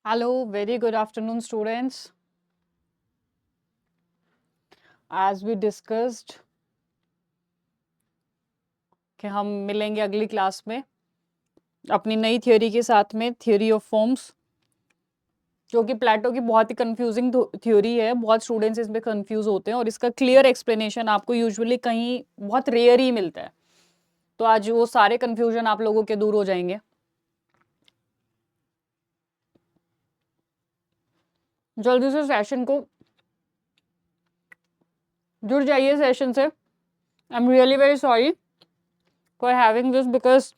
Hello, very good afternoon, students. As we discussed कि हम मिलेंगे अगली क्लास में अपनी नई थ्योरी के साथ में, थ्योरी ऑफ फॉर्म्स, जो कि प्लेटो की बहुत ही कंफ्यूजिंग थ्योरी है। बहुत स्टूडेंट्स इसमें कंफ्यूज होते हैं और इसका क्लियर एक्सप्लेनेशन आपको यूजुअली कहीं बहुत रेयर ही मिलता है। तो आज वो सारे कंफ्यूजन आप लोगों के दूर हो जाएंगे। जल्दी से सेशन को जुड़ जाइए सेशन से। I am really very sorry for having this because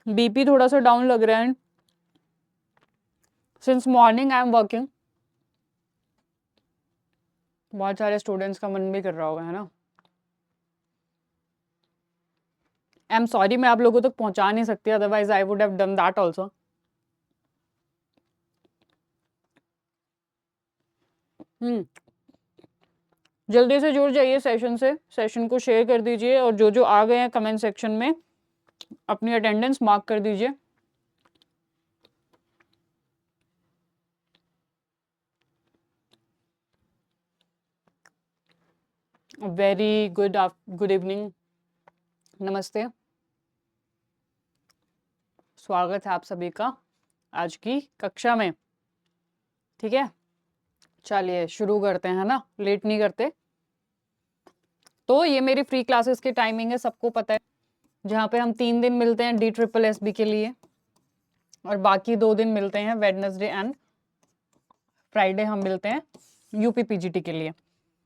BP थोड़ा सा डाउन लग रहा है। Since morning I am working. बहुत सारे स्टूडेंट्स का मन भी कर रहा होगा, है ना। आई एम सॉरी, मैं आप लोगों तक पहुंचा नहीं सकती, otherwise I would have done that also. जल्दी से जुड़ जाइए सेशन से, सेशन को शेयर कर दीजिए और जो जो आ गए हैं कमेंट सेक्शन में अपनी अटेंडेंस मार्क कर दीजिए। वेरी गुड इवनिंग, नमस्ते, स्वागत है आप सभी का आज की कक्षा में। ठीक है, चलिए शुरू करते हैं, है ना, लेट नहीं करते। तो ये मेरी फ्री क्लासेस की टाइमिंग है, सबको पता है, जहाँ पे हम 3 दिन मिलते हैं DSSB के लिए और बाकी 2 दिन मिलते हैं वेडनेसडे एंड फ्राइडे हम मिलते हैं यूपी पीजीटी के लिए।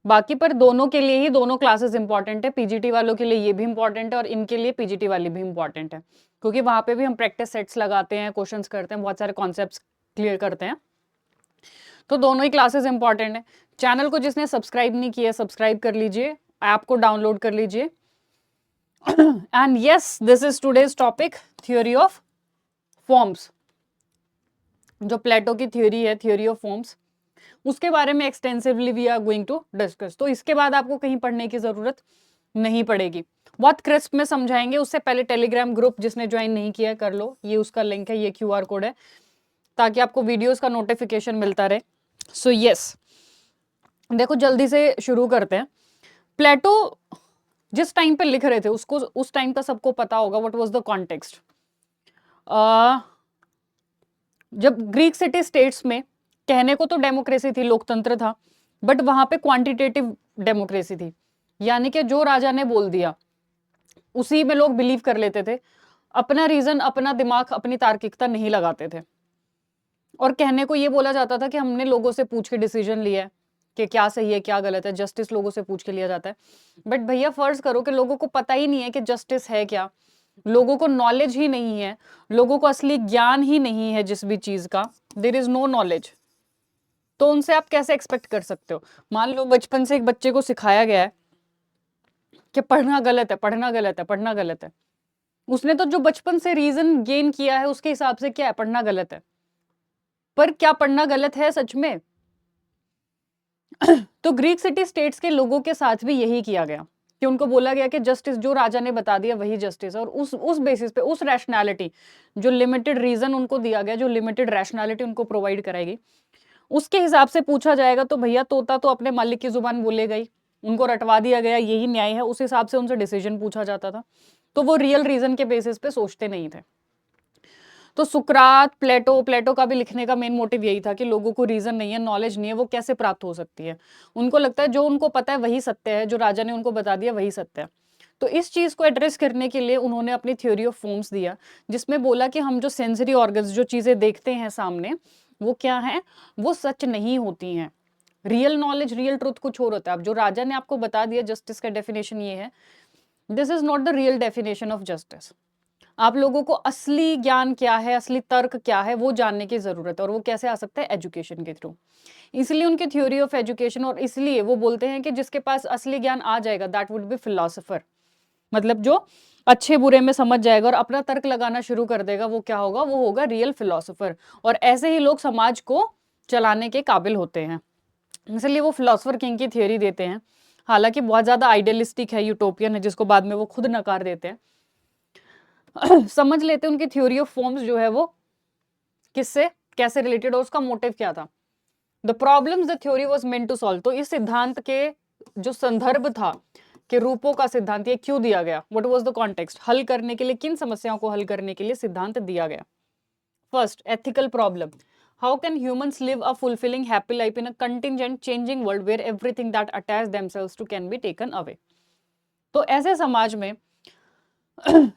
बाकी पर दोनों के लिए ही दोनों क्लासेस इंपॉर्टेंट है। पीजीटी वालों के लिए ये भी इंपॉर्टेंट है और इनके लिए पीजीटी वाली भी इंपॉर्टेंट है, क्योंकि वहां पे भी हम प्रैक्टिस सेट्स लगाते हैं, क्वेश्चंस करते हैं, बहुत सारे कॉन्सेप्ट्स क्लियर करते हैं। तो दोनों ही क्लासेस इंपॉर्टेंट है। चैनल को जिसने सब्सक्राइब नहीं किया सब्सक्राइब कर लीजिए, ऐप को डाउनलोड कर लीजिए। And yes, this is today's topic, theory of forms. जो प्लेटो की थ्योरी है, थ्योरी ऑफ फॉर्म्स, उसके बारे में extensively we are going to discuss. तो इसके बाद आपको कहीं पढ़ने की जरूरत नहीं पड़ेगी, बहुत क्रिस्प में समझाएंगे। उससे पहले टेलीग्राम ग्रुप जिसने ज्वाइन नहीं किया कर लो, ये उसका लिंक है, ये QR कोड है, ताकि आपको वीडियोस का नोटिफिकेशन मिलता रहे। सो यस, देखो जल्दी से शुरू करते हैं। प्लेटो जिस टाइम पे लिख रहे थे उसको उस टाइम का सबको पता होगा, व्हाट वाज द कॉन्टेक्स्ट। जब ग्रीक सिटी स्टेट्स में कहने को तो डेमोक्रेसी थी, लोकतंत्र था, बट वहां पे क्वांटिटेटिव डेमोक्रेसी थी, यानी कि जो राजा ने बोल दिया उसी में लोग बिलीव कर लेते थे, अपना रीजन, अपना दिमाग, अपनी तार्किकता नहीं लगाते थे। और कहने को ये बोला जाता था कि हमने लोगों से पूछ के डिसीजन लिया है कि क्या सही है क्या गलत है, जस्टिस लोगों से पूछ के लिया जाता है। बट भैया फर्ज करो कि लोगों को पता ही नहीं है कि जस्टिस है क्या, लोगों को नॉलेज ही नहीं है, लोगों को असली ज्ञान ही नहीं है जिस भी चीज का, देयर इज नो नॉलेज। तो उनसे आप कैसे एक्सपेक्ट कर सकते हो। मान लो बचपन से एक बच्चे को सिखाया गया है कि पढ़ना गलत है, पढ़ना गलत है, पढ़ना गलत है। उसने तो जो बचपन से रीजन गेन किया है उसके हिसाब से क्या है, पढ़ना गलत है। पर क्या पढ़ना गलत है सच में? तो ग्रीक सिटी स्टेट्स के लोगों के साथ भी यही किया गया कि उनको बोला गया कि जस्टिस जो राजा ने बता दिया वही जस्टिस है। और उस बेसिस पे, उस रैशनैलिटी, जो लिमिटेड रीजन उनको दिया गया, जो लिमिटेड रैशनैलिटी उनको प्रोवाइड कराएगी, उसके हिसाब से पूछा जाएगा। तो भैया तोता तो अपने मालिक की जुबान बोलेगा ही, उनको रटवा दिया गया, यही न्याय है, उस हिसाब से उनसे डिसीजन पूछा जाता था। तो वो रियल रीजन के बेसिस पे सोचते नहीं थे। तो सुकरात, प्लेटो का भी लिखने का मेन मोटिव यही था कि लोगों को रीजन नहीं है, नॉलेज नहीं है, वो कैसे प्राप्त हो सकती है। उनको लगता है जो उनको पता है वही सत्य है, जो राजा ने उनको बता दिया वही सत्य है। तो इस चीज को एड्रेस करने के लिए उन्होंने अपनी थ्योरी ऑफ फॉर्म्स दिया, जिसमें बोला कि हम जो सेंसरी ऑर्गन्स, जो चीजें देखते हैं सामने, वो क्या है, वो सच नहीं होती हैं। रियल नॉलेज, रियल ट्रुथ कुछ और होता है। अब जो राजा ने आपको बता दिया जस्टिस का डेफिनेशन ये है, this is not the real definition of justice. आप लोगों को असली ज्ञान क्या है, असली तर्क क्या है, वो जानने की जरूरत है। और वो कैसे आ सकता है, एजुकेशन के थ्रू। इसलिए उनकी थ्योरी ऑफ एजुकेशन, और इसलिए वो बोलते हैं कि जिसके पास असली ज्ञान आ जाएगा दैट वुड बी फिलोसोफर। मतलब जो अच्छे बुरे में समझ जाएगा और अपना तर्क लगाना शुरू कर देगा, वो क्या होगा, वो होगा रियल फिलोसोफर। और ऐसे ही लोग समाज को चलाने के काबिल होते हैं। इसलिए वो फिलोसोफर किंग की थ्योरी देते हैं। हालांकि बहुत ज्यादा आइडियलिस्टिक है, यूटोपियन है, जिसको बाद में वो खुद नकार देते हैं। समझ लेते हैं उनकी थ्योरी ऑफ फॉर्म्स जो है वो किससे कैसे रिलेटेड और उसका मोटिव क्या था। The problems the theory was meant to solve, तो इस सिद्धांत के जो संदर्भ था कि रूपों का सिद्धांत ये क्यों दिया गया, व्हाट वाज द कॉन्टेक्स्ट, हल करने के लिए, किन समस्याओं को हल करने के लिए सिद्धांत दिया गया। First, ethical problem, how can humans live a fulfilling happy life in a contingent changing world where everything that attach themselves to can be taken away. तो ऐसे समाज में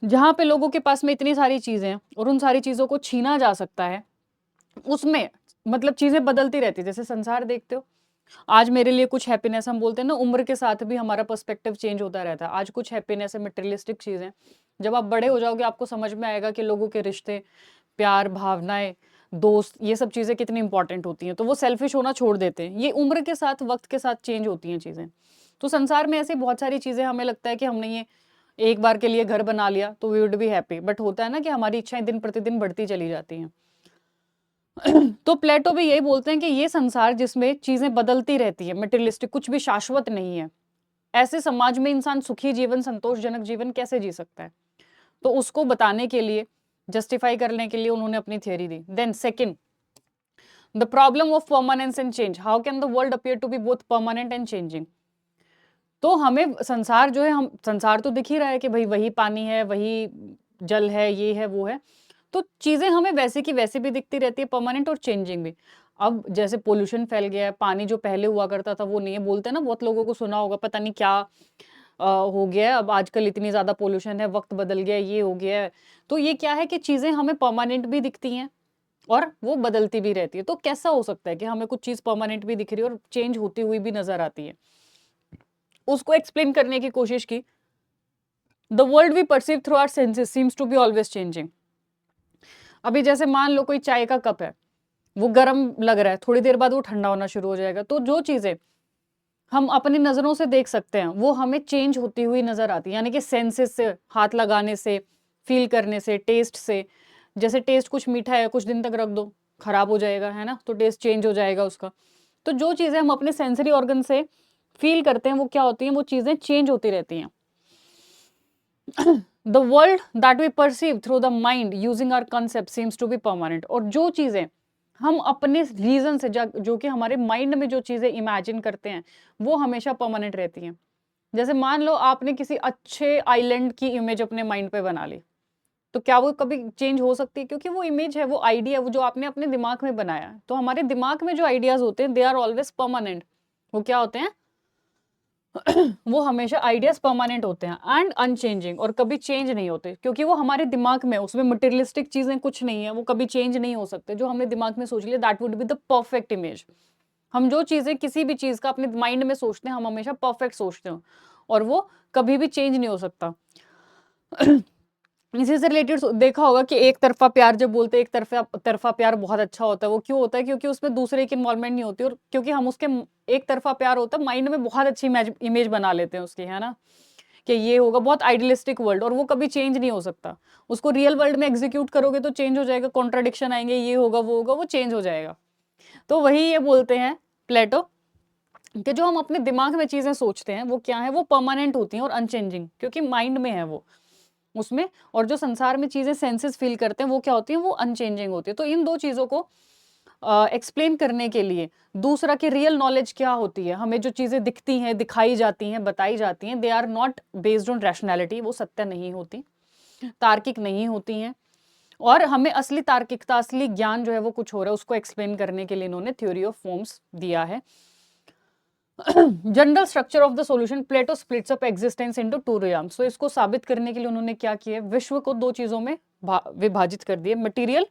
जहां पे लोगों के पास में इतनी सारी चीजें हैं और उन सारी चीजों को छीना जा सकता है, उसमें मतलब चीजें बदलती रहती है। जैसे संसार देखते हो, आज मेरे लिए कुछ हैप्पीनेस, हम बोलते हैं ना उम्र के साथ भी हमारा पर्सपेक्टिव चेंज होता रहता है। आज कुछ हैप्पीनेस है, मटेरियलिस्टिक चीजें, जब आप बड़े हो जाओगे आपको समझ में आएगा कि लोगों के रिश्ते, प्यार, भावनाएं, दोस्त, ये सब चीजें कितनी इंपॉर्टेंट होती हैं। तो वो सेल्फिश होना छोड़ देते हैं। ये उम्र के साथ, वक्त के साथ चेंज होती हैं चीजें। तो संसार में ऐसी बहुत सारी चीजें, हमें लगता है कि हमने ये एक बार के लिए घर बना लिया तो we would be happy, but होता है ना कि हमारी इच्छाएं दिन प्रतिदिन बढ़ती चली जाती हैं। तो प्लेटो भी यही बोलते हैं कि ये संसार जिसमें चीजें बदलती रहती है, मटेरियलिस्टिक, कुछ भी शाश्वत नहीं है, ऐसे समाज में इंसान सुखी जीवन, संतोषजनक जीवन कैसे जी सकता है। तो उसको बताने के लिए, जस्टिफाई करने के लिए उन्होंने अपनी थियरी दी। Then second, the problem of permanence and change, how can the world appear to be both permanent and changing. तो हमें संसार जो है, हम संसार तो दिख ही रहा है कि भाई वही पानी है, वही जल है, ये है, वो है। तो चीजें हमें वैसे की वैसे भी दिखती रहती है, परमानेंट और चेंजिंग भी। अब जैसे पोल्यूशन फैल गया है, पानी जो पहले हुआ करता था वो नहीं है। बोलते हैं ना, बहुत लोगों को सुना होगा, पता नहीं क्या हो गया है, अब आजकल इतनी ज्यादा पोल्यूशन है, वक्त बदल गया है, ये हो गया है। तो ये क्या है कि चीजें हमें परमानेंट भी दिखती हैं और वो बदलती भी रहती है। तो कैसा हो सकता है कि हमें कुछ चीज परमानेंट भी दिख रही है और चेंज होती हुई भी नजर आती है। उसको एक्सप्लेन करने की कोशिश की। The world we perceive through our senses seems to be always changing. अभी जैसे मान लो कोई चाय का कप है, वो गर्म लग रहा है, थोड़ी देर बाद वो ठंडा होना शुरू हो जाएगा। तो जो चीजें हम अपनी नजरों से देख सकते हैं वो हमें चेंज होती हुई नजर आती है, यानी कि सेंसेस से, हाथ लगाने से, फील करने से, टेस्ट से। जैसे टेस्ट कुछ मीठा है, कुछ दिन तक रख दो खराब हो जाएगा, है ना, तो टेस्ट चेंज हो जाएगा उसका। तो जो चीजें हम अपने सेंसरी ऑर्गन से फील करते हैं वो क्या होती हैं, वो चीजें चेंज होती रहती हैं। The world that we perceive through the mind using our concept seems to be permanent। और जो चीजें हम अपने रीजन से, जो कि हमारे माइंड में जो चीजें इमेजिन करते हैं वो हमेशा परमानेंट रहती हैं। जैसे मान लो आपने किसी अच्छे आइलैंड की इमेज अपने माइंड पे बना ली, तो क्या वो कभी चेंज हो सकती है? क्योंकि वो इमेज है, वो आइडिया, वो जो आपने अपने दिमाग में बनाया है। तो हमारे दिमाग में जो आइडियाज होते हैं दे आर ऑलवेज परमानेंट। वो क्या होते हैं? वो हमेशा आइडियाज परमानेंट होते हैं एंड अनचेंजिंग, और कभी चेंज नहीं होते, क्योंकि वो हमारे दिमाग में, उसमें मटेरियलिस्टिक चीजें कुछ नहीं है, वो कभी चेंज नहीं हो सकते। जो हमने दिमाग में सोच लिया that would be the perfect image. हम जो चीजें, किसी भी चीज का अपने माइंड में सोचते हैं, हम हमेशा परफेक्ट सोचते हैं और वो कभी भी चेंज नहीं हो सकता। इसी से रिलेटेड देखा होगा कि एक तरफा प्यार जब बोलते हैं, एक तरफा तरफा प्यार बहुत अच्छा होता है। वो क्यों होता है? क्योंकि उसमें दूसरे की इन्वॉल्वमेंट नहीं होती, और क्योंकि हम उसके, एक तरफा प्यार होता है, माइंड में बहुत अच्छी इमेज बना लेते हैं उसकी, है ना, कि ये होगा, बहुत आइडियलिस्टिक वर्ल्ड, और वो कभी चेंज नहीं हो सकता। उसको रियल वर्ल्ड में एग्जीक्यूट करोगे तो चेंज हो जाएगा, कॉन्ट्राडिक्शन आएंगे, ये होगा, वो होगा, वो चेंज हो जाएगा। तो वही ये बोलते हैं प्लेटो कि जो हम अपने दिमाग में चीजें सोचते हैं वो क्या है, वो परमानेंट होती हैं और अनचेंजिंग, क्योंकि माइंड में है वो उसमें। और जो संसार में चीजें सेंसेस फील करते हैं वो क्या होती हैं, वो अनचेंजिंग होती है। तो इन दो चीजों को एक्सप्लेन करने के लिए, दूसरा कि रियल नॉलेज क्या होती है, हमें जो चीजें दिखती हैं, दिखाई जाती हैं, बताई जाती हैं, they are not based on rationality, वो सत्य नहीं होती, तार्किक नहीं होती हैं। और हमें असली तार्किकता, असली ज्ञान जो है वो कुछ हो रहा है, उसको एक्सप्लेन करने के लिए इन्होंने थ्योरी ऑफ फॉर्म्स दिया है। General structure of the solution, Plato splits up existence into two realms. So इसको साबित करने के लिए उन्होंने क्या किया, विश्व को दो चीजों में विभाजित कर दिए, material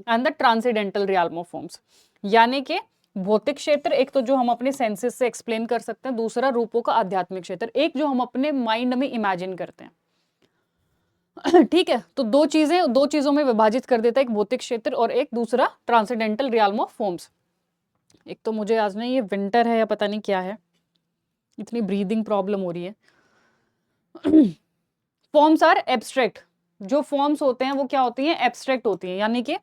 and the transcendental realm of forms. यानी कि भौतिक क्षेत्र, एक तो जो हम अपने सेंसेस से एक्सप्लेन कर सकते हैं, दूसरा रूपों का आध्यात्मिक क्षेत्र, एक जो हम अपने माइंड में इमेजिन करते हैं। ठीक है, तो दो चीजों में विभाजित कर देता है, एक भौतिक क्षेत्र और एक दूसरा ट्रांसेंडेंटल रियल्म ऑफ फॉर्म्स। एक तो मुझे आज नहीं, ये विंटर है या पता नहीं क्या है, इतनी ब्रीदिंग प्रॉब्लम हो रही है। Forms are abstract. जो फॉर्म्स होते हैं वो क्या होती हैं, एब्स्ट्रैक्ट होती हैं। यानी कि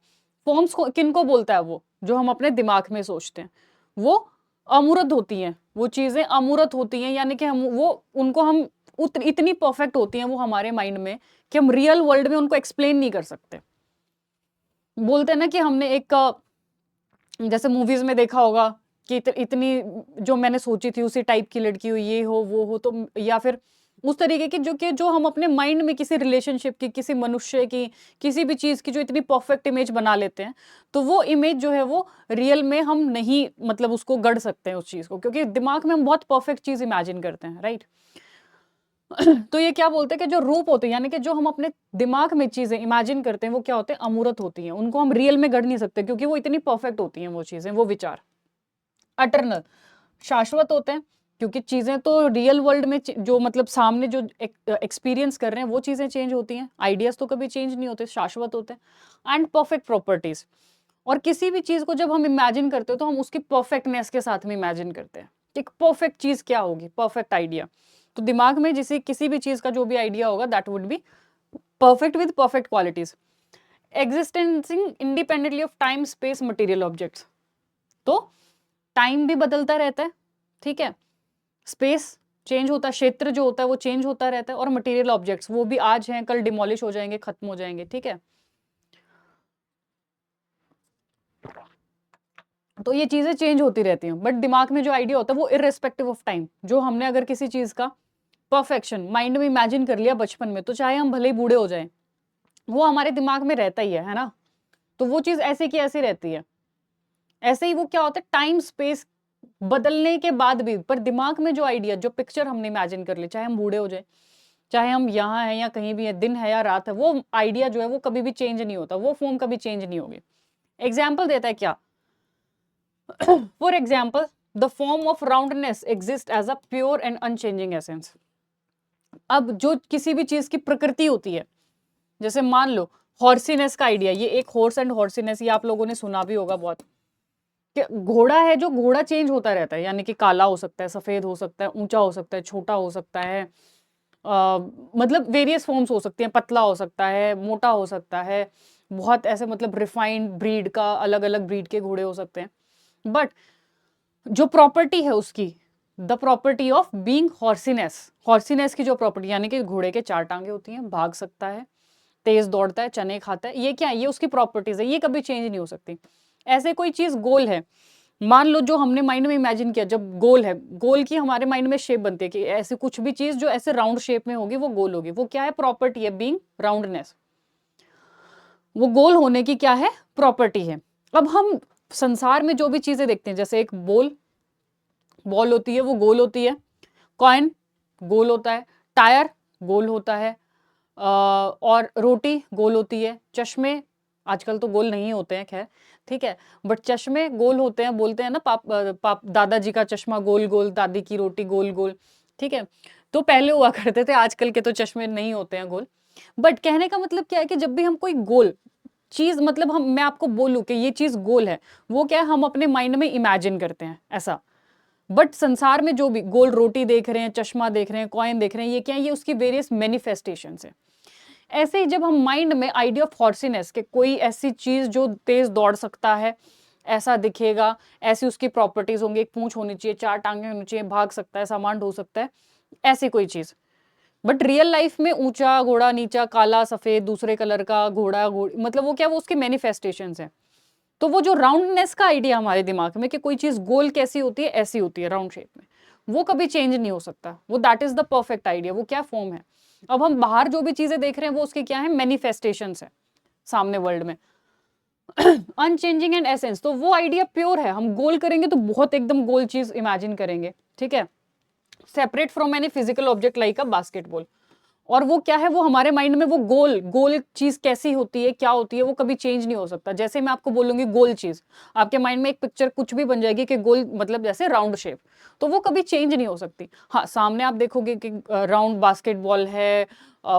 फॉर्म्स को किनको बोलता है, वो जो हम अपने दिमाग में सोचते हैं वो अमूर्त होती हैं, वो चीजें अमूर्त होती हैं, यानी कि हम वो, उनको हम इतनी परफेक्ट होती हैं वो हमारे माइंड में कि हम रियल वर्ल्ड में उनको एक्सप्लेन नहीं कर सकते। बोलते हैं ना कि हमने एक जैसे मूवीज में देखा होगा कि इतनी जो मैंने सोची थी उसी टाइप की लड़की हो, ये हो वो हो, तो या फिर उस तरीके की जो हम अपने माइंड में किसी रिलेशनशिप की, किसी मनुष्य की, किसी भी चीज की जो इतनी परफेक्ट इमेज बना लेते हैं, तो वो इमेज जो है वो रियल में हम नहीं मतलब उसको गढ़ सकते हैं उस चीज को, क्योंकि दिमाग में हम बहुत परफेक्ट चीज इमेजिन करते हैं, राइट। तो ये क्या बोलते हैं कि जो रूप होते हैं, यानी कि जो हम अपने दिमाग में चीजें इमेजिन करते हैं, वो क्या होते हैं, अमूर्त होती हैं, उनको हम रियल में गढ़ नहीं सकते, क्योंकि वो इतनी परफेक्ट होती हैं वो चीजें, वो विचार अटर्नल, शाश्वत होते हैं, क्योंकि चीजें तो रियल वर्ल्ड में जो मतलब सामने जो एक्सपीरियंस कर रहे हैं वो चीजें चेंज होती हैं, आइडियाज तो कभी चेंज नहीं होते, शाश्वत होते हैं। एंड परफेक्ट प्रॉपर्टीज, और किसी भी चीज को जब हम इमेजिन करते हैं तो हम उसकी परफेक्टनेस के साथ में इमेजिन करते हैं, एक परफेक्ट चीज क्या होगी, परफेक्ट आइडिया। तो दिमाग में जिसे किसी भी चीज का जो भी आइडिया होगा that would be perfect with perfect qualities, existing independently of time space material objects. तो टाइम भी बदलता रहता है, ठीक है, स्पेस चेंज होता है, क्षेत्र जो होता है वो चेंज होता रहता है, और मटेरियल ऑब्जेक्ट्स वो भी आज हैं कल डिमोलिश हो जाएंगे, खत्म हो जाएंगे, ठीक है। तो ये चीजें चेंज होती रहती हैं, बट दिमाग में जो आइडिया होता है वो इररेस्पेक्टिव ऑफ टाइम, जो हमने अगर किसी चीज का परफेक्शन माइंड में इमेजिन कर लिया बचपन में, तो चाहे हम भले ही बूढ़े हो जाएं, वो हमारे दिमाग में रहता ही है ना। तो वो चीज ऐसे की ऐसी रहती है। ऐसे ही वो क्या होता है, टाइम स्पेस बदलने के बाद भी, पर दिमाग में जो आइडिया, जो पिक्चर हमने इमेजिन कर ली, चाहे हम बूढ़े हो जाए, चाहे हम यहाँ हैं या कहीं भी है, दिन है या रात है, वो आइडिया जो है वो कभी भी चेंज नहीं होता, वो फॉर्म कभी चेंज नहीं होगी। एग्जाम्पल देता है क्या, for example the form of roundness exist as a pure and unchanging essence. अब जो किसी भी चीज की प्रकृति होती है, जैसे मान लो हॉर्सीनेस का आइडिया, ये एक हॉर्स एंड हॉर्सीनेस, ये आप लोगों ने सुना भी होगा बहुत, कि घोड़ा है, जो घोड़ा चेंज होता रहता है, यानी कि काला हो सकता है, सफेद हो सकता है, ऊंचा हो सकता है, छोटा हो सकता है, मतलब वेरियस फॉर्म्स हो सकती हैं, पतला हो सकता है, मोटा हो सकता है, बहुत ऐसे मतलब रिफाइंड ब्रीड का, अलग अलग ब्रीड के घोड़े हो सकते हैं। बट जो प्रॉपर्टी है उसकी, द प्रॉपर्टी ऑफ बीइंग हॉर्सीनेस, हॉर्सीनेस की जो प्रॉपर्टी, यानी कि घोड़े के 4 टांगे होती हैं, भाग सकता है, तेज दौड़ता है, चने खाता है, ये क्या है, ये उसकी प्रॉपर्टीज है, ये कभी चेंज नहीं हो सकती। ऐसे कोई चीज गोल है, मान लो जो हमने माइंड में इमेजिन किया, जब गोल है, गोल की हमारे माइंड में शेप बनती है कि ऐसे कुछ भी चीज जो ऐसे राउंड शेप में होगी वो गोल होगी, वो क्या है, प्रॉपर्टी है, बीइंग राउंडनेस, वो गोल होने की क्या है, प्रॉपर्टी है। अब हम संसार में जो भी चीजें देखते हैं, जैसे एक बॉल होती है, वो गोल होती है, कॉइन गोल होता है, टायर गोल होता है, और रोटी गोल होती है, चश्मे आजकल तो गोल नहीं होते हैं खैर, ठीक है, बट चश्मे गोल होते हैं, बोलते हैं ना पाप दादाजी का चश्मा गोल गोल, दादी की रोटी गोल गोल, ठीक है। तो पहले हुआ करते थे, आजकल के तो चश्मे नहीं होते हैं गोल। बट कहने का मतलब क्या है कि जब भी हम कोई गोल चीज, मतलब हम, मैं आपको बोलूं कि ये चीज गोल है, वो क्या है, हम अपने माइंड में इमेजिन करते हैं ऐसा। बट संसार में जो भी गोल रोटी देख रहे हैं, चश्मा देख रहे हैं, कॉइन देख रहे हैं, ये क्या है, ये उसकी वेरियस मैनिफेस्टेशन है। ऐसे ही जब हम माइंड में आइडिया ऑफ हॉर्सीनेस के कोई ऐसी चीज जो तेज दौड़ सकता है, ऐसा दिखेगा, ऐसी उसकी प्रॉपर्टीज होंगी, एक पूंछ होनी चाहिए, 4 टांगे होनी चाहिए, भाग सकता है, सामान ढो सकता है, ऐसी कोई चीज। बट रियल लाइफ में ऊंचा घोड़ा, नीचा, काला, सफेद, दूसरे कलर का घोड़ा, घोड़ी, मतलब वो क्या, वो उसके मैनिफेस्टेशन है। तो वो जो राउंडनेस का आइडिया हमारे दिमाग में कि कोई चीज गोल कैसी होती है, ऐसी होती है राउंड शेप में, वो कभी चेंज नहीं हो सकता, वो that is the perfect idea, वो क्या फॉर्म है। अब हम बाहर जो भी चीजें देख रहे हैं वो उसके क्या है, मैनिफेस्टेशंस है सामने वर्ल्ड में। अनचेंजिंग एंड एसेंस, तो वो आइडिया प्योर है, हम गोल करेंगे तो बहुत एकदम गोल चीज इमेजिन करेंगे, ठीक है, separate from any physical object like a basketball. और वो क्या है, वो हमारे माइंड में वो गोल गोल चीज कैसी होती है, क्या होती है, वो कभी चेंज नहीं हो सकता। जैसे मैं आपको बोलूंगी गोल चीज, आपके माइंड में एक पिक्चर कुछ भी बन जाएगी कि गोल मतलब जैसे राउंड शेप, तो वो कभी चेंज नहीं हो सकती। हाँ, सामने आप देखोगे कि राउंड बास्केटबॉल है,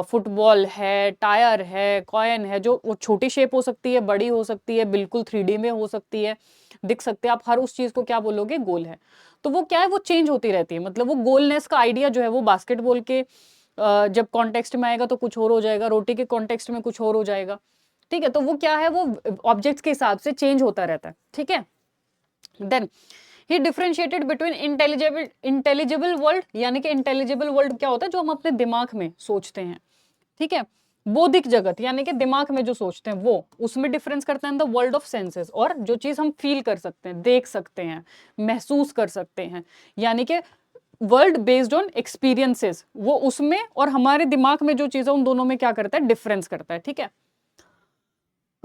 फुटबॉल है, टायर है, कॉइन है, जो वो छोटी शेप हो सकती है, बड़ी हो सकती है, बिल्कुल 3D में हो सकती है, दिख सकते हैं, आप हर उस चीज को क्या बोलोगे, गोल है। तो वो क्या है, वो चेंज होती रहती है, मतलब वो गोलनेस का आइडिया जो है वो बास्केटबॉल के जब कॉन्टेक्स्ट में आएगा तो कुछ और हो जाएगा, रोटी के कॉन्टेक्स्ट में कुछ और हो जाएगा, ठीक है। तो वो क्या है, वो ऑब्जेक्ट्स के हिसाब से चेंज होता रहता है, ठीक है। Then he differentiated between intelligible world, यानी कि इंटेलिजिबल वर्ल्ड क्या होता है, जो हम अपने दिमाग में सोचते हैं, ठीक है, बौद्धिक जगत यानी कि दिमाग में जो सोचते हैं वो, उसमें डिफरेंस करता है in the world of senses, और जो चीज हम फील कर सकते हैं, देख सकते हैं, महसूस कर सकते हैं, यानी कि वर्ल्ड बेस्ड ऑन एक्सपीरियंसेस, वो उसमें और हमारे दिमाग में जो चीज है उन दोनों में क्या करता है, डिफरेंस करता है। ठीक है।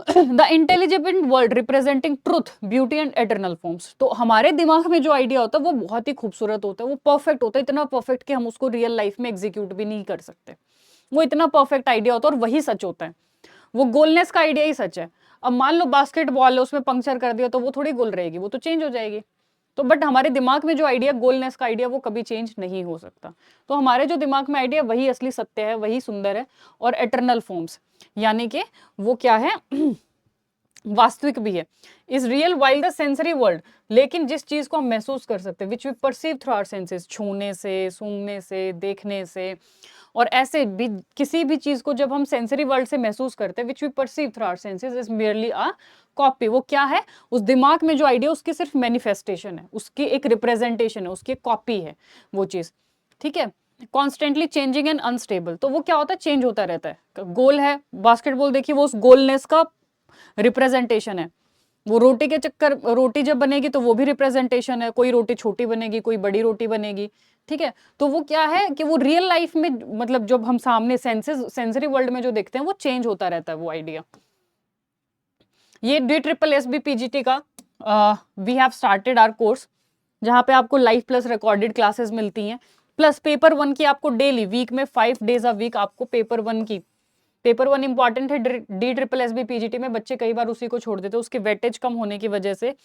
The intelligible world representing truth, beauty and eternal forms. तो हमारे दिमाग में जो आइडिया होता है वो बहुत ही खूबसूरत होता है, वो परफेक्ट होता है, इतना परफेक्ट कि हम उसको रियल लाइफ में एग्जीक्यूट भी नहीं कर सकते। वो इतना परफेक्ट आइडिया होता है और वही सच होता है। वो गोलनेस का आइडिया ही सच है। अब मान लो बास्केटबॉल है, उसमें पंक्चर कर दिया तो वो थोड़ी गोल रहेगी, वो तो चेंज हो जाएगी। तो बट हमारे दिमाग में जो आइडिया, गोलनेस का आइडिया, वो कभी चेंज नहीं हो सकता। तो हमारे जो दिमाग में आइडिया वही असली सत्य है, वही सुंदर है। और एटर्नल फॉर्म्स यानी कि वो क्या है, वास्तविक भी है। Is real while the sensory world, लेकिन जिस चीज को हम महसूस कर सकते हैं, which we perceive through our senses, छूने से, सूंघने से, देखने से, और ऐसे भी किसी भी चीज को जब हम सेंसरी वर्ल्ड से महसूस करते हैं, which we perceive through our senses is merely a copy. वो क्या है, उस दिमाग में जो आइडिया उसकी सिर्फ मैनिफेस्टेशन है, उसकी एक रिप्रेजेंटेशन है, उसकी कॉपी है वो चीज। ठीक है। कॉन्स्टेंटली चेंजिंग एंड अनस्टेबल, तो वो क्या होता है, चेंज होता रहता है। गोल है बास्केटबॉल, देखिए वो उस गोलनेस का रिप्रेजेंटेशन है। वो रोटी के चक्कर, रोटी जब बनेगी तो वो भी रिप्रेजेंटेशन है, कोई रोटी छोटी बनेगी, कोई बड़ी रोटी बनेगी। ठीक है। तो वो क्या है कि वो रियल लाइफ में, मतलब जब हम सामने सेंसरी वर्ल्ड में जो देखते हैं वो चेंज होता रहता है वो आइडिया। ये DSSB-PGT का we have started our course, जहां पे आपको लाइव प्लस रिकॉर्डेड क्लासेस मिलती हैं, प्लस पेपर 1 की आपको डेली, वीक में 5 डेज अ वीक आपको पेपर 1 की, पेपर 1 इंपॉर्टेंट है। DSSB-PGT में बच्चे कई बार उसी को छोड़ देते हैं, उसके वेटेज कम होने की वजह से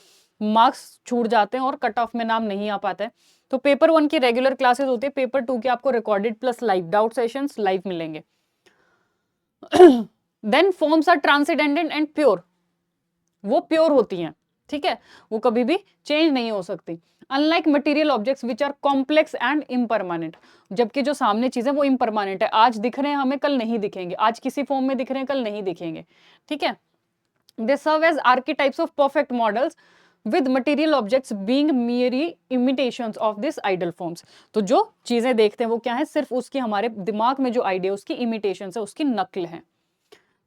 मार्क्स छूट जाते हैं और कट ऑफ में नाम नहीं आ पाता है। तो पेपर 1 की रेगुलर क्लासेस होती है, पेपर 2 की आपको recorded plus live doubt sessions live मिलेंगे। Then forms are transcendent and pure, वो प्योर होती हैं। ठीक है। वो कभी भी चेंज नहीं हो सकती। Unlike material objects which are complex and impermanent, जबकि जो सामने चीजें वो इम्परमानेंट है, आज दिख रहे हैं हमें, कल नहीं दिखेंगे, आज किसी फॉर्म में दिख रहे हैं, कल नहीं दिखेंगे। ठीक है। They serve as archetypes of perfect models with material objects being mere imitations of this ideal forms. तो जो चीजें देखते हैं वो क्या है, सिर्फ उसकी, हमारे दिमाग में जो आइडिया उसकी इमिटेशन है, उसकी नकल है।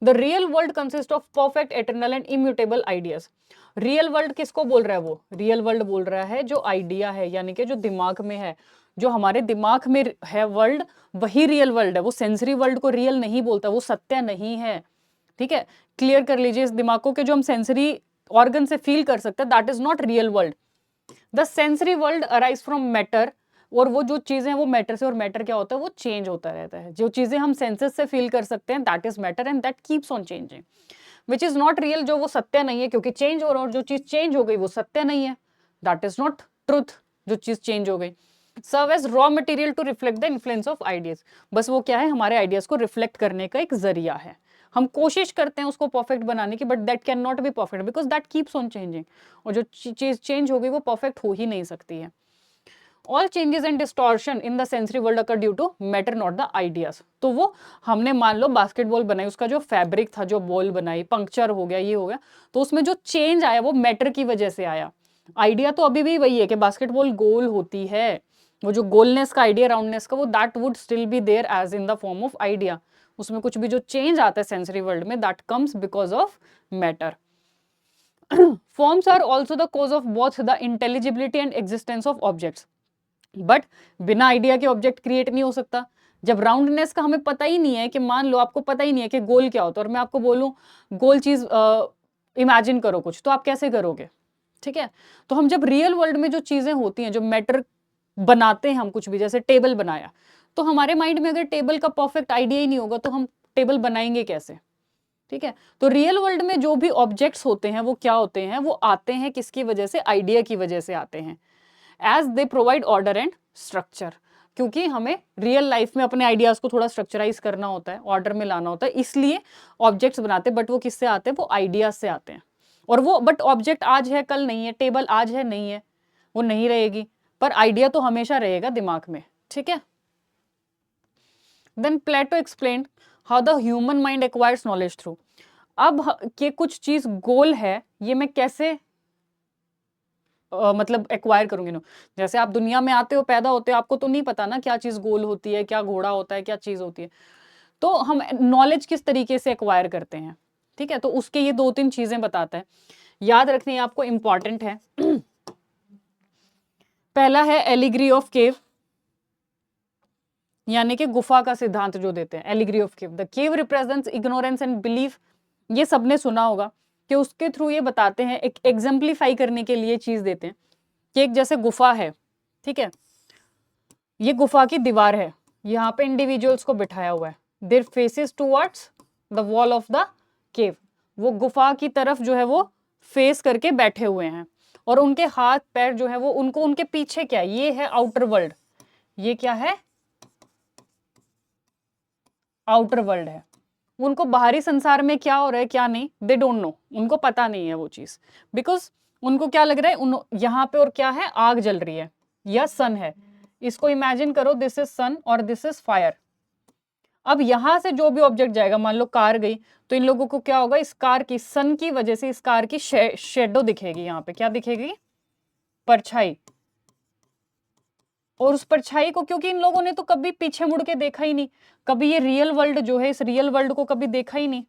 The real world consist of perfect, eternal and immutable ideas. Real world किसको बोल रहा है, वो रियल वर्ल्ड बोल रहा है जो आइडिया है, यानी कि जो दिमाग में है, जो हमारे दिमाग में है वर्ल्ड, वही रियल वर्ल्ड है। वो सेंसरी वर्ल्ड को रियल नहीं बोलता, वो सत्य नहीं है। ठीक है। क्लियर कर लीजिए इस दिमाग को कि जो हम सेंसरी ऑर्गन से फील कर सकते हैं, that is not real world. The sensory world arise from matter, और वो जो चीजें हैं वो मैटर से, और मैटर क्या होता है, वो चेंज होता रहता है। जो चीजें हम सेंसेस से फील कर सकते हैं, that is matter and that keeps on changing, which is not real, जो वो सत्य नहीं है, क्योंकि चेंज हो रहा है, और जो चीज चेंज हो गई वो सत्य नहीं है, दैट इज नॉट ट्रुथ, जो चीज चेंज हो गई। Serve as raw material to reflect the influence of ideas, बस वो क्या है, हमारे आइडियाज को रिफ्लेक्ट करने का एक जरिया है। हम कोशिश करते हैं उसको परफेक्ट बनाने की, but that can not be perfect because that keeps on changing, और जो चीज चेंज हो गई वो परफेक्ट हो ही नहीं सकती है। All changes and distortion in the sensory world occur due to matter not the ideas. तो वो हमने मान लो बास्केटबॉल बनाई, उसका जो फैब्रिक था, जो बॉल बनाई, पंक्चर हो गया, ये हो गया, तो उसमें जो चेंज आया वो मैटर की वजह से आया। आइडिया तो अभी भी वही है कि बास्केटबॉल गोल होती है, वो जो गोलनेस का आइडिया, राउंडनेस का, वो that would still be there as in the form of idea. उसमें कुछ भी जो चेंज आता है सेंसरी वर्ल्ड में, that comes because of matter. Forms are also the cause of both the intelligibility and existence of objects, but बिना idea के object create नहीं हो सकता। जब राउंडनेस का हमें पता ही नहीं है, कि मान लो आपको पता ही नहीं है कि गोल क्या होता है, और मैं आपको बोलूं गोल चीज इमेजिन करो कुछ, तो आप कैसे करोगे। ठीक है। तो हम जब रियल वर्ल्ड में जो चीजें होती हैं, जो मैटर बनाते हैं हम, कुछ भी, जैसे टेबल बनाया, तो हमारे माइंड में अगर टेबल का परफेक्ट आइडिया ही नहीं होगा तो हम टेबल बनाएंगे कैसे। ठीक है। तो रियल वर्ल्ड में जो भी ऑब्जेक्ट्स होते हैं वो क्या होते हैं, वो आते हैं किसकी वजह से, आइडिया की वजह से आते हैं, as they provide order and structure. क्योंकि हमें रियल लाइफ में अपने आइडियाज को थोड़ा स्ट्रक्चराइज करना होता है, ऑर्डर में लाना होता है, इसलिए ऑब्जेक्ट्स बनाते हैं। बट वो किससे आते हैं, वो आइडियाज से आते हैं। और वो बट ऑब्जेक्ट आज है कल नहीं है, टेबल आज है नहीं है, वो नहीं रहेगी, पर आइडिया तो हमेशा रहेगा दिमाग में। ठीक है। Then Plato explain how the human mind acquires knowledge through. अब कि कुछ चीज गोल है, ये मैं कैसे मतलब एक्वायर करूंगी ना। जैसे आप दुनिया में आते हो, पैदा होते हो, आपको तो नहीं पता ना क्या चीज गोल होती है, क्या घोड़ा होता है, क्या चीज होती है। तो हम नॉलेज किस तरीके से एक्वायर करते हैं, ठीक है, तो उसके ये 2-3 चीजें बताता है, याद रखनी है आपको, इंपॉर्टेंट है। पहला है एलिग्री ऑफ केव, यानी कि गुफा का सिद्धांत जो देते हैं, allegory of cave, the cave represents ignorance and belief. ये सबने सुना होगा कि उसके थ्रू ये बताते हैं, एक एग्जाम्पलीफाई करने के लिए चीज देते हैं कि एक जैसे गुफा है, ठीक है, ये गुफा की दीवार है, यहाँ पे इंडिविजुअल्स को बिठाया हुआ है, their faces towards the wall of the cave, वो गुफा की तरफ जो है वो फेस करके बैठे हुए हैं, और उनके हाथ पैर जो है वो उनको उनके पीछे क्या है, ये है आउटर वर्ल्ड, ये क्या है, आउटर वर्ल्ड है। उनको बाहरी संसार में क्या हो रहा है क्या नहीं, दे डोंट नो, उनको पता नहीं है वो चीज, बिकॉज उनको क्या लग रहा है, यहाँ पे और क्या है, आग जल रही है या सन है, इसको इमेजिन करो, दिस इज सन और दिस इज फायर। अब यहां से जो भी ऑब्जेक्ट जाएगा, मान लो कार गई, तो इन लोगों को क्या होगा, इस कार की, सन की वजह से इस कार की शेडो दिखेगी, यहाँ पे क्या दिखेगी, परछाई। और उस परछाई को, क्योंकि इन लोगों ने तो कभी पीछे मुड़ के देखा ही नहीं, कभी ये रियल वर्ल्ड जो है, इस रियल वर्ल्ड को कभी देखा ही नहीं,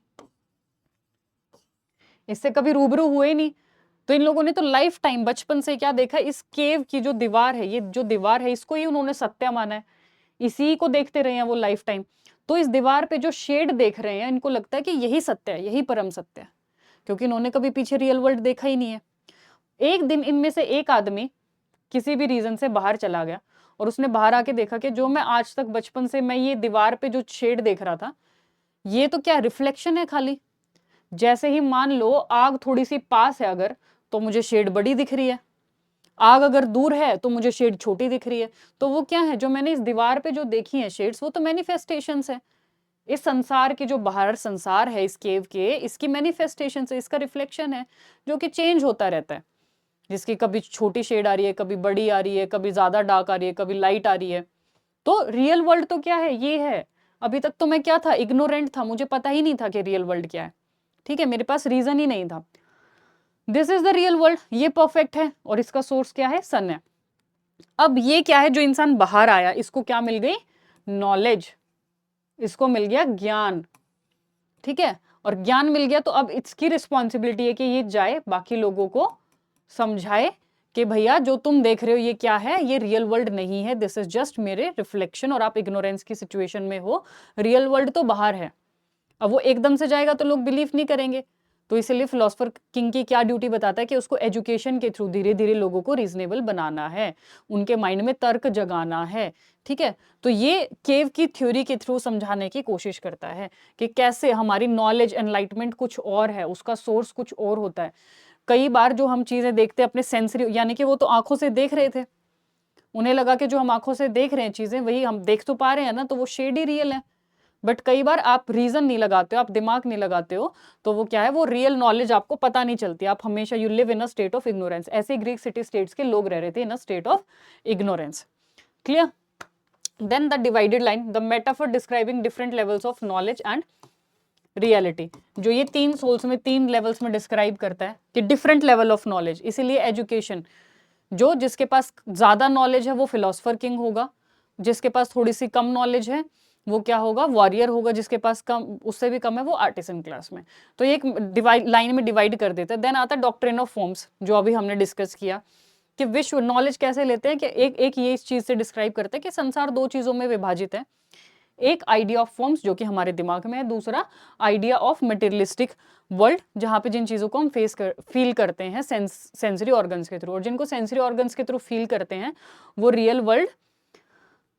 इससे कभी रूबरू हुए नहीं, तो इन लोगों ने तो लाइफ टाइम बचपन से क्या देखा, इस केव की जो दीवार है, ये जो दीवार है, इसको ही उन्होंने सत्य माना है, इसी को देखते रहे हैं वो लाइफ टाइम। तो इस दीवार पे जो शेड देख रहे हैं, इनको लगता है कि यही सत्य है, यही परम सत्य है, क्योंकि इन्होंने कभी पीछे रियल वर्ल्ड देखा ही नहीं है। एक दिन इनमें से एक आदमी किसी भी रीजन से बाहर चला गया, और उसने बाहर आके देखा कि जो मैं आज तक बचपन से मैं ये दीवार पे जो शेड देख रहा था, ये तो क्या रिफ्लेक्शन है खाली। जैसे ही मान लो आग थोड़ी सी पास है अगर, तो मुझे शेड बड़ी दिख रही है, आग अगर दूर है तो मुझे शेड छोटी दिख रही है। तो वो क्या है, जो मैंने इस दीवार पे जो देखी है शेड्स, वो तो मैनिफेस्टेशंस है, इस संसार की जो बाहर संसार है, इस केव के, इसकी मैनिफेस्टेशन है, इसका रिफ्लेक्शन है, जो कि चेंज होता रहता है, जिसकी कभी छोटी शेड आ रही है, कभी बड़ी आ रही है, कभी ज्यादा डार्क आ रही है, कभी लाइट आ रही है। तो रियल वर्ल्ड तो क्या है, ये है। अभी तक तो मैं क्या था, इग्नोरेंट था, मुझे पता ही नहीं था कि रियल वर्ल्ड क्या है, ठीक है, मेरे पास रीजन ही नहीं था। This is the real world, ये परफेक्ट है, और इसका सोर्स क्या है, सन है। अब ये क्या है, जो इंसान बाहर आया, इसको क्या मिल गई, नॉलेज, इसको मिल गया ज्ञान, ठीक है, और ज्ञान मिल गया, तो अब इसकी रिस्पॉन्सिबिलिटी है कि ये जाए बाकी लोगों को समझाए कि भैया जो तुम देख रहे हो ये क्या है, ये रियल वर्ल्ड नहीं है, दिस इज जस्ट मेरे रिफ्लेक्शन, और आप इग्नोरेंस की सिचुएशन में हो, रियल वर्ल्ड तो बाहर है। अब वो एकदम से जाएगा तो लोग बिलीव नहीं करेंगे, तो इसलिए फिलोसफर किंग की क्या ड्यूटी बताता है कि उसको एजुकेशन के थ्रू धीरे धीरे लोगों को रीजनेबल बनाना है, उनके माइंड में तर्क जगाना है, ठीक है। तो ये केव की थ्योरी के थ्रू समझाने की कोशिश करता है कि कैसे हमारी नॉलेज एनलाइटमेंट कुछ और है, उसका सोर्स कुछ और होता है। कई बार जो हम चीजें देखते हैं अपने सेंसरी, यानी कि वो तो आंखों से देख रहे थे, उन्हें लगा कि जो हम आंखों से देख रहे हैं चीजें वही हम देख तो पा रहे हैं ना, तो वो शेड ही रियल है। बट कई बार आप रीजन नहीं लगाते हो, आप दिमाग नहीं लगाते हो, तो वो क्या है, वो रियल नॉलेज आपको पता नहीं चलती, आप हमेशा you live in a state of ignorance. ऐसे ग्रीक सिटी स्टेट्स के लोग रह रहे थे in a state of ignorance. Clear? Then the divided line, the metaphor describing different levels of knowledge and reality, जो ये 3 सोल्स में 3 लेवल्स में डिस्क्राइब करता है कि डिफरेंट लेवल ऑफ नॉलेज। इसीलिए एजुकेशन, जो जिसके पास ज्यादा नॉलेज है वो फिलोसफर किंग होगा, जिसके पास थोड़ी सी कम नॉलेज है वो क्या होगा, वॉरियर होगा, जिसके पास कम, उससे भी कम है, वो आर्टिसन क्लास में। तो ये एक डिवाइड लाइन में डिवाइड कर देता है। देन आता है डॉक्ट्रिन ऑफ फॉर्म्स, जो अभी हमने डिस्कस किया कि विश्व नॉलेज कैसे लेते हैं, कि एक ये इस चीज से डिस्क्राइब करते हैं कि संसार 2 चीजों में विभाजित है, एक आइडिया ऑफ फॉर्म्स जो कि हमारे दिमाग में है, दूसरा आइडिया ऑफ मटेरियलिस्टिक वर्ल्ड, जहां पे जिन चीजों को हम फील करते हैं सेंसरी ऑर्गन्स के थ्रू, और जिनको सेंसरी ऑर्गन्स के थ्रू फील करते हैं वो रियल वर्ल्ड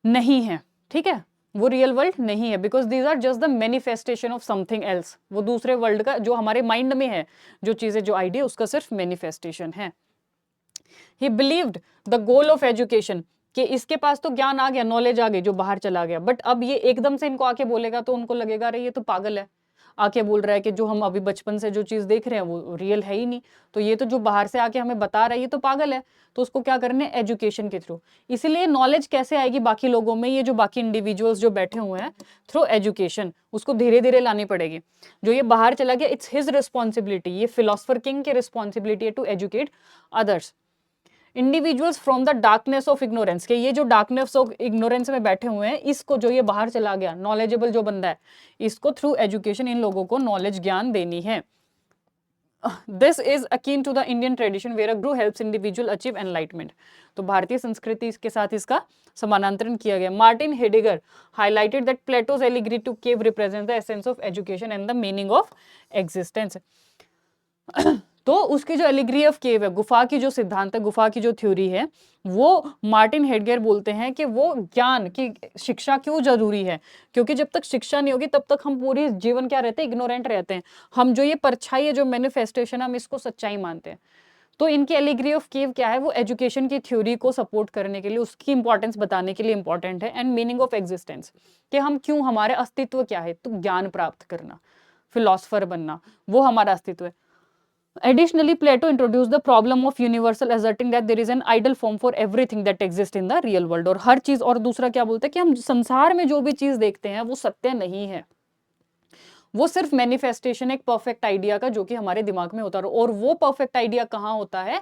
नहीं है, ठीक है, वो रियल वर्ल्ड नहीं है, because these are just the manifestation of something else, वो दूसरे वर्ल्ड का जो हमारे माइंड में है, जो चीजें, जो आइडिया, उसका सिर्फ मैनिफेस्टेशन है। ही believed the goal of education, कि इसके पास तो ज्ञान आ गया, नॉलेज आ गई, जो बाहर चला गया, बट अब ये एकदम से इनको आके बोलेगा तो उनको लगेगा अरे ये तो पागल है, आके बोल रहा है कि जो हम अभी बचपन से जो चीज देख रहे हैं वो रियल है ही नहीं, तो ये तो जो बाहर से आके हमें बता रहा है ये तो पागल है। तो उसको क्या करना है, एजुकेशन के थ्रू। इसीलिए नॉलेज कैसे आएगी बाकी लोगों में, ये जो बाकी इंडिविजुअल्स जो बैठे हुए हैं, थ्रू एजुकेशन, उसको धीरे धीरे लानी पड़ेगी। जो ये बाहर चला गया, इट्स हिज रिस्पॉन्सिबिलिटी, ये फिलोसफर किंग की रिस्पॉन्सिबिलिटी है to educate others. Individuals from the darkness of ignorance, के ये जो डार्कनेस ऑफ इग्नोरेंस में बैठे हुए हैं, इसको जो ये बाहर चला गया, नॉलेजेबल जो बंदा है, इसको थ्रू एजुकेशन इन लोगों को नॉलेज ज्ञान देनी है. This is akin to the Indian tradition where a guru helps individual achieve enlightenment. तो भारतीय संस्कृति के साथ इसका समानांतरण किया गया. Martin Heidegger highlighted that Plato's allegory to cave represent the essence of education and the meaning of existence. तो उसकी जो एलिग्री ऑफ केव है, गुफा की जो सिद्धांत है, गुफा की जो थ्योरी है, वो मार्टिन हेडगर बोलते हैं कि वो ज्ञान की शिक्षा क्यों जरूरी है, क्योंकि जब तक शिक्षा नहीं होगी तब तक हम पूरी जीवन क्या रहते हैं, इग्नोरेंट रहते हैं. हम जो ये परछाई है, जो मैनिफेस्टेशन, हम इसको सच्चाई मानते हैं. तो इनकी एलिग्री ऑफ केव क्या है, वो एजुकेशन की थ्योरी को सपोर्ट करने के लिए, उसकी इंपॉर्टेंस बताने के लिए इंपॉर्टेंट है. एंड मीनिंग ऑफ एग्जिस्टेंस, कि हम क्यों, हमारे अस्तित्व क्या है, तो ज्ञान प्राप्त करना, फिलोसफर बनना, वो हमारा अस्तित्व है. Additionally, Plato introduced the problem of universal, asserting that there is an ideal form for everything that exists in the real world. और हर चीज, और दूसरा क्या बोलते हैं कि हम संसार में जो भी चीज देखते हैं वो सत्य नहीं है, वो सिर्फ मैनिफेस्टेशन, एक परफेक्ट आइडिया का, जो कि हमारे दिमाग में होता है. और वो परफेक्ट आइडिया कहाँ होता है,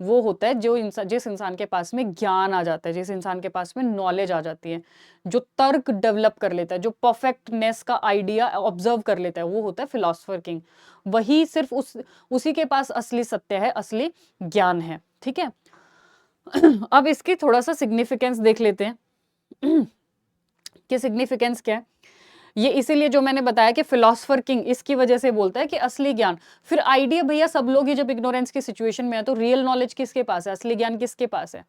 वो होता है जो जिस इंसान के पास में ज्ञान आ जाता है, जिस इंसान के पास में नॉलेज आ जाती है, जो तर्क डेवलप कर लेता है, जो परफेक्टनेस का आइडिया ऑब्जर्व कर लेता है, वो होता है फिलोसफर किंग. वही सिर्फ उसी के पास असली सत्य है, असली ज्ञान है. ठीक है. अब इसकी थोड़ा सा सिग्निफिकेंस देख लेते हैं कि सिग्निफिकेंस क्या है. ये इसीलिए जो मैंने बताया कि फिलोसफर किंग इसकी वजह से बोलता है कि असली ज्ञान, फिर आइडिया भैया सब लोग ही जब इग्नोरेंस की सिचुएशन में है, तो रियल नॉलेज किसके पास है, असली ज्ञान किसके पास है.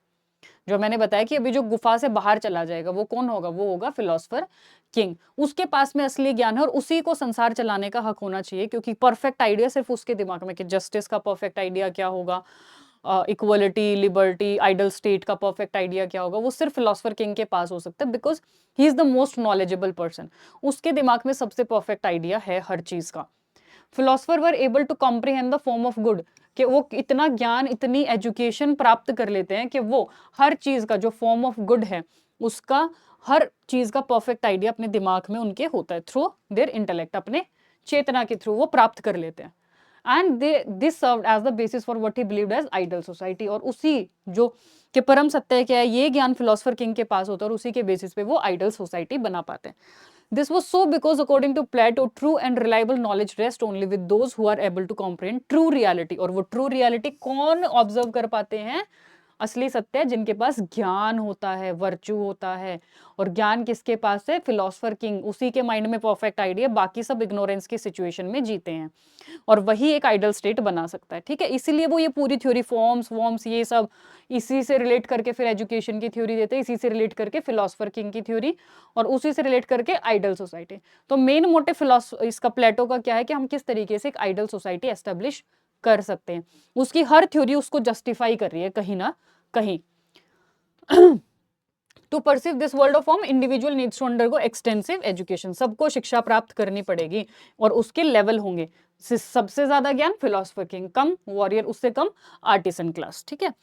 जो मैंने बताया कि अभी जो गुफा से बाहर चला जाएगा वो कौन होगा, वो होगा फिलोसफर किंग. उसके पास में असली ज्ञान है और उसी को संसार चलाने का हक होना चाहिए, क्योंकि परफेक्ट आइडिया सिर्फ उसके दिमाग में, कि जस्टिस का परफेक्ट आइडिया क्या होगा, इक्वलिटी, लिबर्टी, आइडल स्टेट का परफेक्ट आइडिया क्या होगा, वो सिर्फ फिलोसफर किंग के पास हो सकता है, because he is the most knowledgeable person. उसके दिमाग में सबसे परफेक्ट आइडिया है हर चीज का. Philosopher were able to comprehend the form of good, कि वो इतना ज्ञान, इतनी एजुकेशन प्राप्त कर लेते हैं कि वो हर चीज का जो फॉर्म ऑफ गुड है, उसका हर चीज का परफेक्ट आइडिया अपने दिमाग में उनके होता है, थ्रू देयर इंटेलेक्ट, अपने चेतना के थ्रू वो प्राप्त कर लेते हैं. And this served as the basis for what he believed as ideal society. और उसी जो कि परम सत्य क्या है, ये ज्ञान फिलोसफर किंग के पास होता है, और उसी के बेसिस पे वो आइडल सोसाइटी बना पाते हैं. This was so because according to Plato, true and reliable knowledge rests only with those who are able to comprehend true reality. और वो true reality कौन ऑब्जर्व कर पाते हैं, असली सत्य, जिनके पास ज्ञान होता है, वर्चू होता है. और ज्ञान किसके पास है, फिलोसफर किंग, उसी के माइंड में परफेक्ट आइडिया, बाकी सब इग्नोरेंस की सिचुएशन में जीते हैं, और वही एक आइडल स्टेट बना सकता है. ठीक है. इसीलिए वो ये पूरी थ्योरी, फॉर्म्स ये सब इसी से रिलेट करके फिर एजुकेशन की थ्योरी देते हैं, इसी से रिलेट करके फिलोसफर किंग की थ्योरी, और उसी से रिलेट करके आइडल सोसाइटी. तो मेन मोटिव फिलोसफर इसका, प्लेटो का क्या है कि हम किस तरीके से एक आइडल सोसाइटी एस्टेब्लिश कर सकते हैं. उसकी हर थ्योरी उसको जस्टिफाई कर रही है कहीं ना कहीं. To perceive this world of form, individual needs to undergo extensive education. सबको शिक्षा प्राप्त करनी पड़ेगी, और उसके लेवल होंगे. सबसे ज्यादा ज्ञान फिलोसफर किंग, कम वॉरियर, उससे कम आर्टिसन क्लास. ठीक है.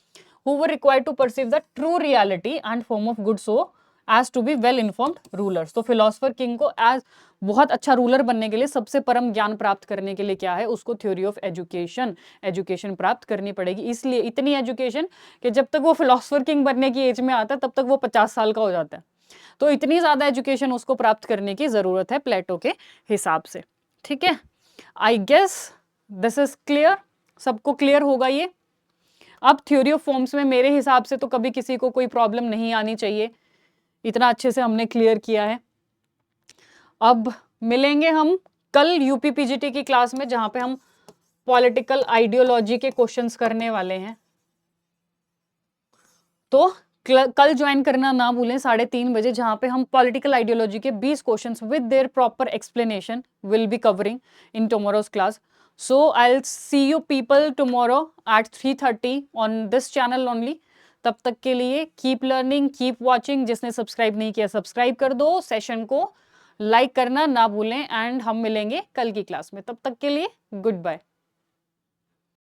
Who were required to perceive the true reality and form of good so as to be well informed rulers. तो फिलोसफर किंग को एज बहुत अच्छा रूलर बनने के लिए, सबसे परम ज्ञान प्राप्त करने के लिए क्या है, उसको थ्योरी ऑफ एजुकेशन प्राप्त करनी पड़ेगी. इसलिए इतनी एजुकेशन कि जब तक वो फिलोसफर किंग बनने की एज में आता है तब तक वो 50 साल का हो जाता है. तो इतनी ज्यादा एजुकेशन उसको प्राप्त करने की जरूरत है प्लेटो के हिसाब से. ठीक है. I guess this is clear, सबको क्लियर होगा ये. अब थ्योरी ऑफ फॉर्म्स में मेरे हिसाब से तो कभी किसी को कोई प्रॉब्लम नहीं आनी चाहिए, इतना अच्छे से हमने क्लियर किया है. अब मिलेंगे हम कल यूपीपीजीटी की क्लास में, जहां पे हम पॉलिटिकल आइडियोलॉजी के क्वेश्चंस करने वाले हैं. तो कल ज्वाइन करना ना भूलें 3:30 बजे, जहां पे हम पॉलिटिकल आइडियोलॉजी के 20 questions with their proper explanation will be covering in tomorrow's class. So I'll see you people tomorrow at 3:30 on this channel only. तब तक के लिए कीप लर्निंग, कीप वॉचिंग. जिसने सब्सक्राइब नहीं किया सब्सक्राइब कर दो, सेशन को लाइक करना ना भूलें, एंड हम मिलेंगे कल की क्लास में. तब तक के लिए गुड बाय.